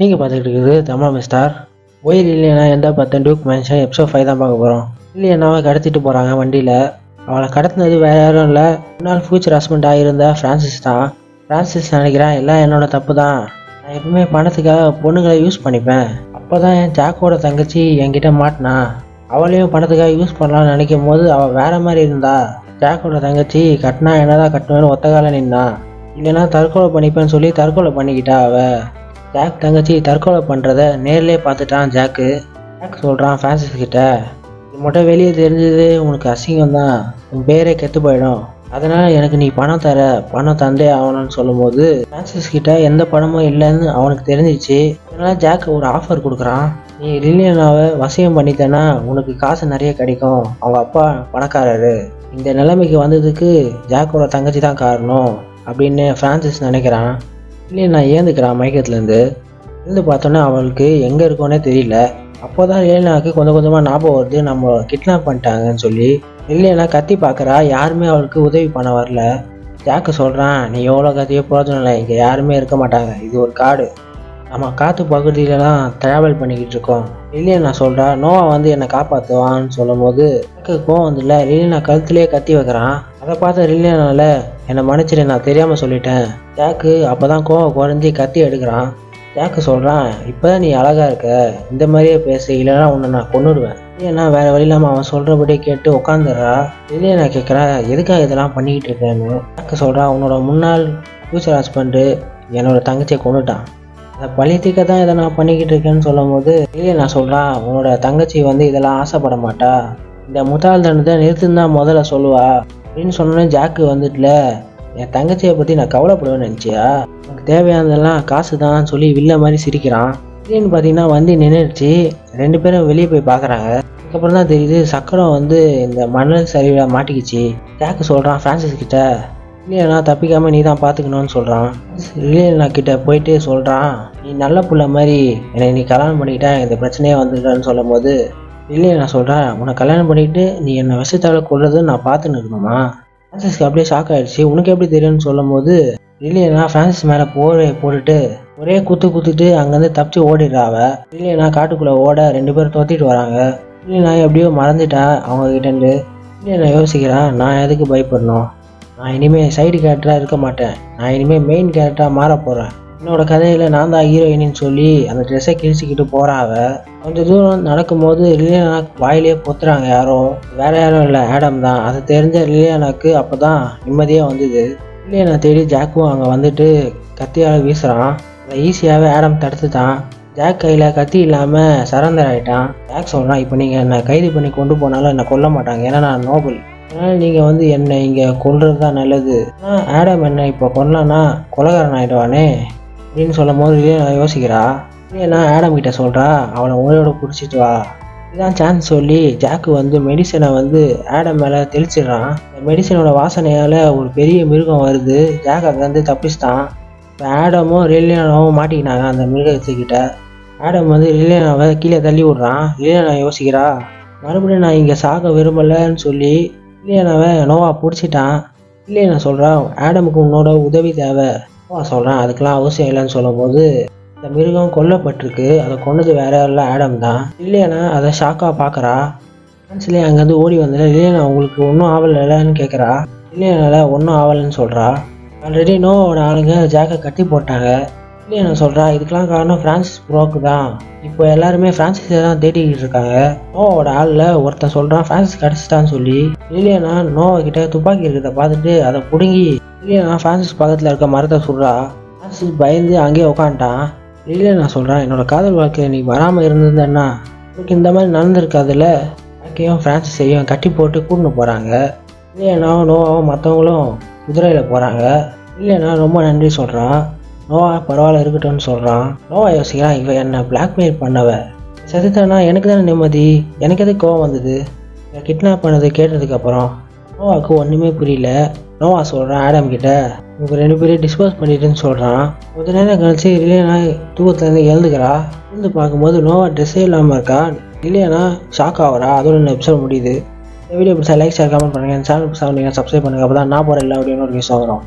நீங்கள் பார்த்துக்கிட்டு இருக்குது தமிழ் மிஸ்டார். ஒயில் இல்லைன்னா எந்த 10 டியூக் மேன்ஷன் எபிசோட் 5 தான் பார்க்க போகிறோம். இல்லையானாவை கடத்திட்டு போகிறாங்க வண்டியில். அவளை கடத்தினது வேறு யாரும் இல்லை, முன்னாள் ஃபியூச்சர் ஹஸ்பண்டாக இருந்த ஃப்ரான்சிஸ் தான். ஃப்ரான்சிஸ் நினைக்கிறான் எல்லாம் என்னோட தப்பு தான், நான் எப்பவுமே பணத்துக்காக பொண்ணுங்களை யூஸ் பண்ணிப்பேன். அப்போ தான் என் ஜாக்கோட தங்கச்சி என்கிட்ட மாட்டினா, அவளையும் பணத்துக்காக யூஸ் பண்ணலான்னு நினைக்கும் போது அவள் வேற மாதிரி இருந்தா. ஜாக்கோட தங்கச்சி கட்டினா என்னதான் கட்டணும்னு ஒத்த கால நின்னா, இல்லைன்னா தற்கொலை பண்ணிப்பேன்னு சொல்லி தற்கொலை பண்ணிக்கிட்டா அவள். ஜாக் தங்கச்சி தற்கொலை பண்ணுறத நேர்லேயே பார்த்துட்டான் ஜாக்கு. ஜாக் சொல்கிறான் ஃப்ரான்சிஸ் கிட்ட, இது மட்டும் வெளியே தெரிஞ்சது உனக்கு அசிங்கம் தான், உன் பேரே கெட்டு போயிடும், அதனால் எனக்கு நீ பணம் தந்தே ஆகணும்னு சொல்லும்போது ஃப்ரான்சிஸ் கிட்ட எந்த பணமும் இல்லைன்னு அவனுக்கு தெரிஞ்சிச்சு. அதனால் ஜாக் ஒரு ஆஃபர் கொடுக்குறான், நீ லில்லியனாவை வசியம் பண்ணித்தனா உனக்கு காசு நிறைய கிடைக்கும், அவங்க அப்பா பணக்காரரு, இந்த நிலைமைக்கு வந்ததுக்கு ஜாக்கோட தங்கச்சி தான் காரணம் அப்படின்னு ஃப்ரான்சிஸ் நினைக்கிறான். இல்லையா ஏந்துக்கிறான் மயக்கத்துலேருந்து பார்த்தோன்னே அவளுக்கு எங்கே இருக்கோன்னே தெரியல. அப்போ தான் லில்லியனாவுக்கு கொஞ்சம் கொஞ்சமாக ஞாபகம் வருது நம்ம கிட்னாப் பண்ணிட்டாங்கன்னு சொல்லி. லில்லியனா கத்தி பார்க்குறா, யாருமே அவளுக்கு உதவி பண்ண வரல. ஜாக்கு சொல்கிறான், நீ எவ்வளோ கத்தியோ பிரயோஜனம் இல்லை, இங்கே யாருமே இருக்க மாட்டாங்க, இது ஒரு காடு, நம்ம காற்று பகுதியிலலாம் ட்ராவல் பண்ணிக்கிட்டு இருக்கோம். லில்லியனா சொல்கிறா, நோவா வந்து என்னை காப்பாற்றுவான்னு சொல்லும் போது ஜாக்கு கோவம் வந்துல லில்லியனா கழுத்துலேயே கத்தி வைக்கிறான். அதை பார்த்த லில்லியனால என்னை மன்னிச்சிடு, நான் தெரியாமல் சொல்லிட்டேன். ஜாக்கு அப்போ தான் கோவம் குறைஞ்சி கத்தி எடுக்கிறான். ஜாக்கு சொல்கிறான், இப்போ தான் நீ அழகாக இருக்க, இந்த மாதிரியே பேசு, இல்லைன்னா உன்னை நான் கொன்னுடுவேன். இல்லைன்னா வேறு வழி இல்லாமல் அவன் சொல்கிறபடியே கேட்டு உட்காந்துடுறா. இல்லையா கேட்குறா, எதுக்காக இதெல்லாம் பண்ணிக்கிட்டு இருக்கேன்னு. ஜாக்கு சொல்கிறான், உன்னோட முன்னாள் ஃபியூச்சர் ஹஸ்பண்டு என்னோட தங்கச்சியை கொண்டுட்டான், அதை பழியத்துக்க தான் இதை நான் பண்ணிக்கிட்டு இருக்கேன்னு சொல்லும் போது இல்லையா நான் சொல்கிறான், உன்னோட தங்கச்சி வந்து இதெல்லாம் ஆசைப்பட மாட்டா, இந்த முட்டாள்தனத்தை நிறுத்துன்னு தான் முதல்ல சொல்லுவா அப்படின்னு சொன்னோன்னே ஜாக்கு வந்துட்டுல, என் தங்கச்சியை பற்றி நான் கவலைப்படுவேன்னு நினச்சியா, எனக்கு தேவையானதெல்லாம் காசு தான் சொல்லி வில்ல மாதிரி சிரிக்கிறான். இல்லைன்னு பார்த்தீங்கன்னா வண்டி நின்றுடுச்சு, 2 பேரும் வெளியே போய் பார்க்குறாங்க. அதுக்கப்புறம் தான் தெரியுது சக்கரம் வந்து இந்த மணல் சரிவில் மாட்டிக்கிச்சு. ஜாக்கு சொல்கிறான் ஃப்ரான்சிஸ் கிட்ட, இல்லையா தப்பிக்காமல் நீ தான் பார்த்துக்கணும்னு சொல்கிறான். இல்லையா கிட்ட போயிட்டு சொல்கிறான், நீ நல்ல புள்ள மாதிரி என்னை நீ கல்யாணம் பண்ணிக்கிட்டா இந்த பிரச்சனையே வந்துடுன்னு சொல்லும் போது இல்லையா நான் சொல்கிறேன், உன்னை கல்யாணம் பண்ணிக்கிட்டு நீ என்னை விஷத்தால் கொள்றதுன்னு நான் பார்த்துன்னு இருக்கணுமா. ஃப்ரான்சிஸ்க்கு அப்படியே ஷாக் ஆகிடுச்சு, உனக்கு எப்படி தெரியும்னு சொல்லும் போது இல்லையா ஃப்ரான்சிஸ் மேலே போட்டுட்டு ஒரே குத்துட்டு அங்கேருந்து தப்பிச்சு ஓடிடுறா. அவள் இல்லையா காட்டுக்குள்ளே ஓட 2 பேரும் தொத்திட்டு வராங்க. இல்லையா எப்படியோ மறந்துட்டா அவங்க கிட்டேருந்து. இல்லையா யோசிக்கிறான், நான் எதுக்கு பயப்படணும், நான் இனிமேல் சைடு கேரக்டராக இருக்க மாட்டேன், நான் இனிமேல் மெயின் கேரக்டராக மாற போகிறேன், என்னோட கதையில் நான் தான் ஹீரோயின்னு சொல்லி அந்த ட்ரெஸ்ஸை கிழிச்சிக்கிட்டு போகிறான். அவள் கொஞ்சம் தூரம் நடக்கும்போது லில்லியனா வாயிலே பொத்துறாங்க யாரோ, வேற யாரும் இல்லை ஆடம் தான். அதை தெரிஞ்ச லில்லியனாக்கு அப்போ தான் நிம்மதியாக வந்தது. லில்லியனா தேடி ஜாக்கும் அங்கே வந்துட்டு கத்தியால் வீசுகிறான். அதை ஈஸியாகவே ஆடம் தடுத்துட்டான். ஜாக் கையில் கத்தி இல்லாமல் சரண்டர் ஆகிட்டான். ஜாக் சொல்கிறான், இப்போ நீங்கள் என்னை கைது பண்ணி கொண்டு போனாலும் என்னை கொல்ல மாட்டாங்க, ஏன்னா நான் நோபல், அதனால் நீங்கள் வந்து என்னை இங்கே கொல்றது தான் நல்லது. ஆனால் ஆடம் என்னை இப்போ கொல்லனா கொலகாரன் ஆகிடுவானே அப்படின்னு சொல்லும் போது நான் யோசிக்கிறா. இல்லைன்னா ஆடம் கிட்ட சொல்கிறா, அவளை உயிரோட பிடிச்சிட்டு வா, இதுதான் சான்ஸ் சொல்லி ஜாக்கு வந்து மெடிசனை வந்து ஆடம் மேலே தெளிச்சிடுறான். இந்த மெடிசனோட வாசனையால் ஒரு பெரிய மிருகம் வருது. ஜாக் அங்கேருந்து தப்பிச்சிட்டான். இப்போ ஆடமும் லில்லியனாவும் மாட்டிக்கினாங்க அந்த மிருகத்துக்கிட்ட. ஆடம் வந்து லில்லியனாவை கீழே தள்ளி விட்றான். லில்லியனா யோசிக்கிறா, மறுபடியும் நான் இங்கே சாக விரும்பலைன்னு சொல்லி லில்லியனாவை நோவா பிடிச்சிட்டான். இல்லையா சொல்கிறான், ஆடமுக்கு உன்னோட உதவி தேவை. நோவா சொல்கிறான், அதுக்கெல்லாம் அவசியம் இல்லைன்னு சொல்லும் போது இந்த மிருகம் கொல்லப்பட்டிருக்கு, அதை கொண்டது வேற இல்லை ஆடம் தான். இல்லையானா அதை ஷாக்காக பார்க்குறா. ஃப்ரான்ஸ்லேயே அங்கேருந்து ஓடி வந்ததில்ல, இல்லையா உங்களுக்கு ஒன்றும் ஆவலைன்னு கேட்குறா. இல்லையானால ஒன்றும் ஆவலைன்னு சொல்கிறா. ஆல்ரெடி நோவோட ஆளுங்க ஜாக்கை கட்டி போட்டாங்க. இல்லையா சொல்கிறா, இதுக்கெல்லாம் காரணம் ஃப்ரான்சிஸ் ப்ரோக்கு தான், இப்போ எல்லாருமே ஃப்ரான்சிஸை தான் தேடிக்கிட்டு இருக்காங்க. நோவோட ஆளில் ஒருத்தன் சொல்கிறான் ஃப்ரான்சிஸ் கிடச்சிட்டான்னு சொல்லி. இல்லையானா நோவா கிட்ட துப்பாக்கி இருக்கிறத பார்த்துட்டு அதை பிடுங்கி இல்லையா ஃப்ரான்சிஸ் பக்கத்தில் இருக்க மரத்தை சொல்கிறா. ஃப்ரான்சிஸ் பயந்து அங்கேயே உட்காந்துட்டான். இல்லையா நான் சொல்கிறேன், என்னோட காதல் வாழ்க்கை நீ வராமல் இருந்ததுன்னா எனக்கு இந்த மாதிரி நடந்திருக்காதுல்ல. யாக்கையும் ஃப்ரான்சிஸையும் கட்டி போட்டு கூட்டின்னு போகிறாங்க. இல்லையானா நோவாவும் மற்றவங்களும் குதிரையில் போகிறாங்க. இல்லையானா ரொம்ப நன்றி சொல்கிறான். நோவா பரவாயில்ல இருக்கட்டும்னு சொல்கிறான். நோவா யோசிக்கிறான், இவன் என்னை பிளாக்மெயில் பண்ணவ, செத்துட்டானா எனக்கு தானே நிம்மதி, எனக்கு எது கோவம் வந்தது, இதை கிட்னாப் பண்ணது கேட்டதுக்கப்புறம். நோவாவுக்கு ஒன்றுமே புரியல. நோவா சொல்கிறான் ஆடம் கிட்ட, உங்கள் 2 பேரையும் டிஸ்போஸ் பண்ணிட்டுன்னு சொல்கிறான். கொஞ்ச நேரம் கழிச்சு இல்லையா தூக்கத்துலேருந்து எழுந்துக்கிறா. எழுந்து பார்க்கும்போது நோவா ட்ரெஸ்ஸே இல்லாமல் இருக்கா. இல்லையானா ஷாக் ஆகிறா. அதோட இந்த எபிசோட் முடியுது. இந்த வீடியோ பிடிச்சா லைக் ஷேர் கமெண்ட் பண்ணுங்கள். சேனல் புதுசாக நீங்கள் சப்ஸ்கிரைப் பண்ணுங்கள், அப்போ தான் நான் போகிற எல்லா வீடியோ நோட்டிஃபிகேஷன் வரும்.